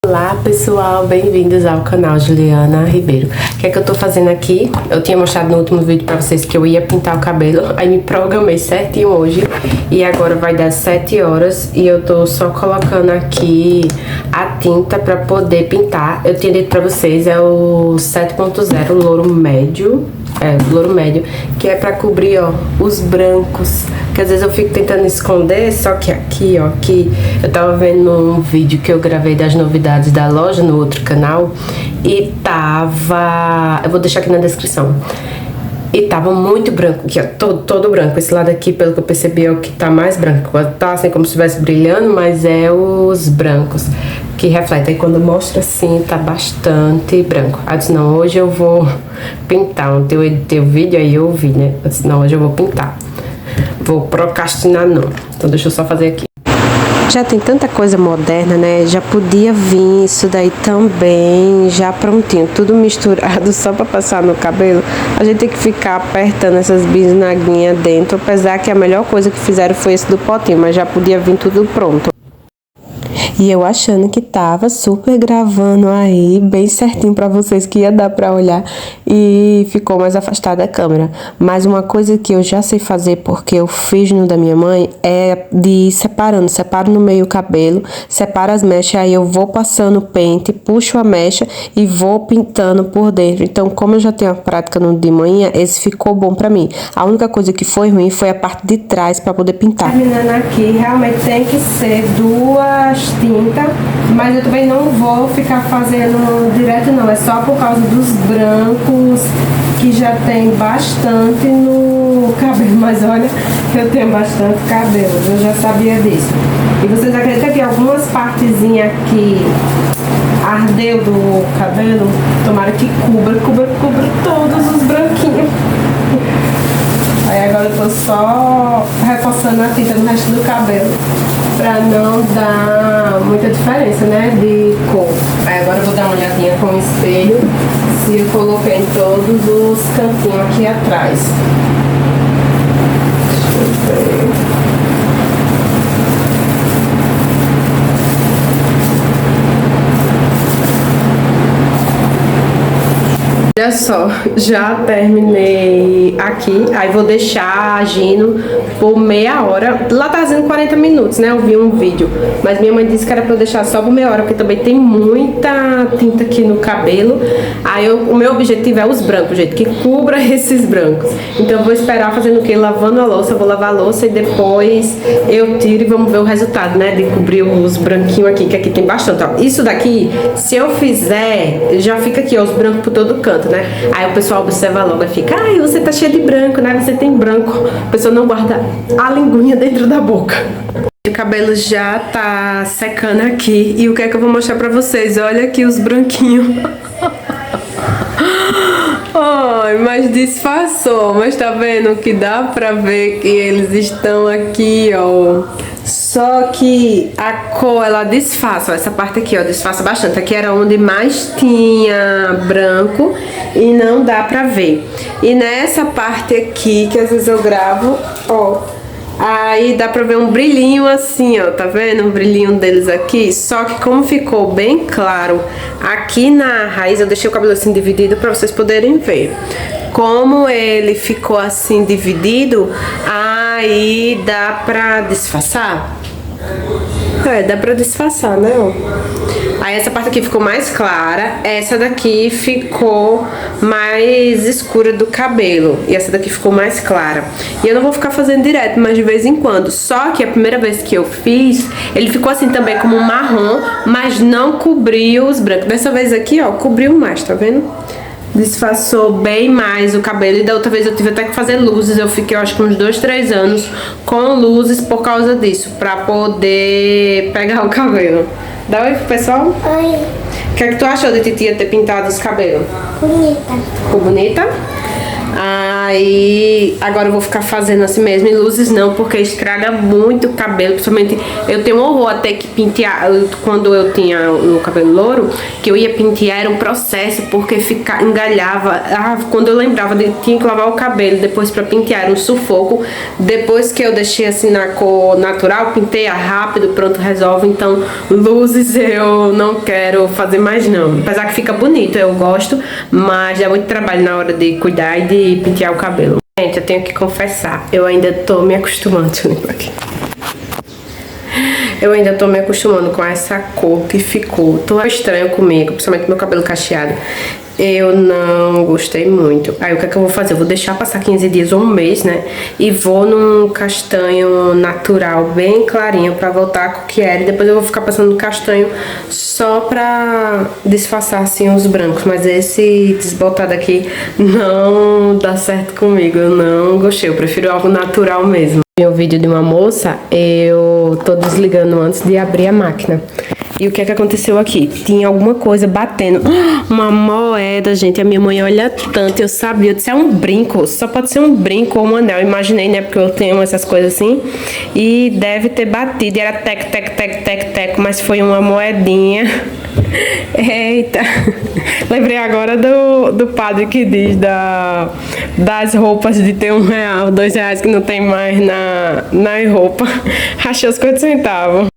Olá pessoal, bem-vindos ao canal Juliana Ribeiro. O que é que eu tô fazendo aqui? Eu tinha mostrado no último vídeo pra vocês que eu ia pintar o cabelo. Aí me programei certinho hoje. E agora vai dar 7 horas. E eu tô só colocando aqui a tinta pra poder pintar. Eu tinha dito pra vocês, é o 7.0 louro médio. Louro médio, que é pra cobrir, ó, os brancos. Que às vezes eu fico tentando esconder, só que aqui, ó, aqui eu tava vendo um vídeo que eu gravei das novidades da loja no outro canal e tava, eu vou deixar aqui na descrição. E tava muito branco, aqui, ó, todo branco. Esse lado aqui, pelo que eu percebi, é o que tá mais branco. Tá assim como se estivesse brilhando, mas é os brancos que refletem. E quando mostra assim, tá bastante branco. Aí eu disse, não, hoje eu vou pintar. Ontem eu editei o vídeo, aí eu vi, né? Eu disse, não, hoje eu vou pintar. Vou procrastinar não. Então deixa eu só fazer aqui. Já tem tanta coisa moderna, né? Já podia vir isso daí também, já prontinho, tudo misturado só pra passar no cabelo. A gente tem que ficar apertando essas bisnaguinhas dentro, apesar que a melhor coisa que fizeram foi esse do potinho, mas já podia vir tudo pronto. E eu achando que tava super gravando aí, bem certinho pra vocês, que ia dar pra olhar, e ficou mais afastada a câmera. Mas uma coisa que eu já sei fazer, porque eu fiz no da minha mãe, é de ir separando. Separo no meio o cabelo, separo as mechas, aí eu vou passando o pente, puxo a mecha e vou pintando por dentro. Então, como eu já tenho a prática no de manhã, esse ficou bom pra mim. A única coisa que foi ruim foi a parte de trás pra poder pintar. Terminando aqui, realmente tem que ser duas tinta, mas eu também não vou ficar fazendo direto não, é só por causa dos brancos que já tem bastante no cabelo, mas olha, eu tenho bastante cabelo, eu já sabia disso. E vocês acreditam que algumas partezinhas aqui ardeu do cabelo? Tomara que cubra todos os branquinhos. Aí agora eu tô só reforçando a tinta no resto do cabelo pra não dar muita diferença, né, de cor. Aí agora eu vou dar uma olhadinha com o espelho se eu coloquei em todos os cantinhos aqui atrás. Deixa eu ver. Olha só, já terminei aqui, aí vou deixar agindo por meia hora. Lá tá fazendo 40 minutos, né? Eu vi um vídeo, mas minha mãe disse que era pra eu deixar só por meia hora, porque também tem muita tinta aqui no cabelo. Aí o meu objetivo é os brancos, gente, que cubra esses brancos. Então eu vou esperar fazendo o quê? Lavando a louça, eu vou lavar a louça e depois eu tiro e vamos ver o resultado, né? De cobrir os branquinhos aqui, que aqui tem bastante, ó. Isso daqui, se eu fizer, já fica aqui, ó, os brancos por todo canto, né? Aí o pessoal observa logo e fica, ai, você tá cheia de branco, né? Você tem branco. A pessoa não guarda a linguinha dentro da boca. O cabelo já tá secando aqui. E o que é que eu vou mostrar pra vocês? Olha aqui os branquinhos. Ai, mas disfarçou. Mas tá vendo que dá pra ver que eles estão aqui, ó. Só que a cor, ela disfarça, ó, essa parte aqui, ó, disfarça bastante. Aqui era onde mais tinha branco e não dá pra ver. E nessa parte aqui, que às vezes eu gravo, ó, aí dá pra ver um brilhinho assim, ó, tá vendo? Um brilhinho deles aqui. Só que como ficou bem claro aqui na raiz, eu deixei o cabelo assim dividido pra vocês poderem ver. Como ele ficou assim dividido, aí dá pra disfarçar. Dá pra disfarçar, né? Aí essa parte aqui ficou mais clara, essa daqui ficou mais escura do cabelo e essa daqui ficou mais clara. E eu não vou ficar fazendo direto, mas de vez em quando. Só que a primeira vez que eu fiz, ele ficou assim também como um marrom, mas não cobriu os brancos. Dessa vez aqui, ó, cobriu mais, tá vendo? Disfarçou bem mais o cabelo. E da outra vez eu tive até que fazer luzes. Eu fiquei, eu acho que uns 2, 3 anos com luzes por causa disso, pra poder pegar o cabelo. Dá oi pro pessoal? Oi. O que é que tu achou de titia ter pintado os cabelos? Bonita. Ficou bonita? Aí agora eu vou ficar fazendo assim mesmo. E luzes não, porque estraga muito o cabelo. Principalmente eu tenho horror até que pentear. Quando eu tinha o cabelo louro, que eu ia pentear, era um processo, porque engalhava. Quando eu lembrava de tinha que lavar o cabelo depois pra pentear, era um sufoco. Depois que eu deixei assim na cor natural, penteia rápido, pronto, resolve. Então luzes eu não quero fazer mais não. Apesar que fica bonito, eu gosto, mas dá muito trabalho na hora de cuidar e de pentear o cabelo. Gente, eu tenho que confessar, eu ainda tô me acostumando. Deixa eu limpar aqui. Eu ainda tô me acostumando com essa cor que ficou. Tô estranho comigo, principalmente meu cabelo cacheado. Eu não gostei muito. Aí o que é que eu vou fazer? Eu vou deixar passar 15 dias ou um mês, né? E vou num castanho natural bem clarinho pra voltar com o que era. E depois eu vou ficar passando castanho só pra disfarçar assim os brancos. Mas esse desbotado aqui não dá certo comigo. Eu não gostei. Eu prefiro algo natural mesmo. Em um vídeo de uma moça, eu tô desligando antes de abrir a máquina. E o que é que aconteceu aqui? Tinha alguma coisa batendo. Uma moeda, gente. A minha mãe olha tanto. Eu sabia. Eu disse, é um brinco. Só pode ser um brinco ou um anel. Eu imaginei, né? Porque eu tenho essas coisas assim. E deve ter batido. E era tec, tec, tec, tec, tec. Mas foi uma moedinha. Eita. Lembrei agora do padre que diz das roupas de ter R$1, R$2 que não tem mais na roupa. Achei os 50 centavos.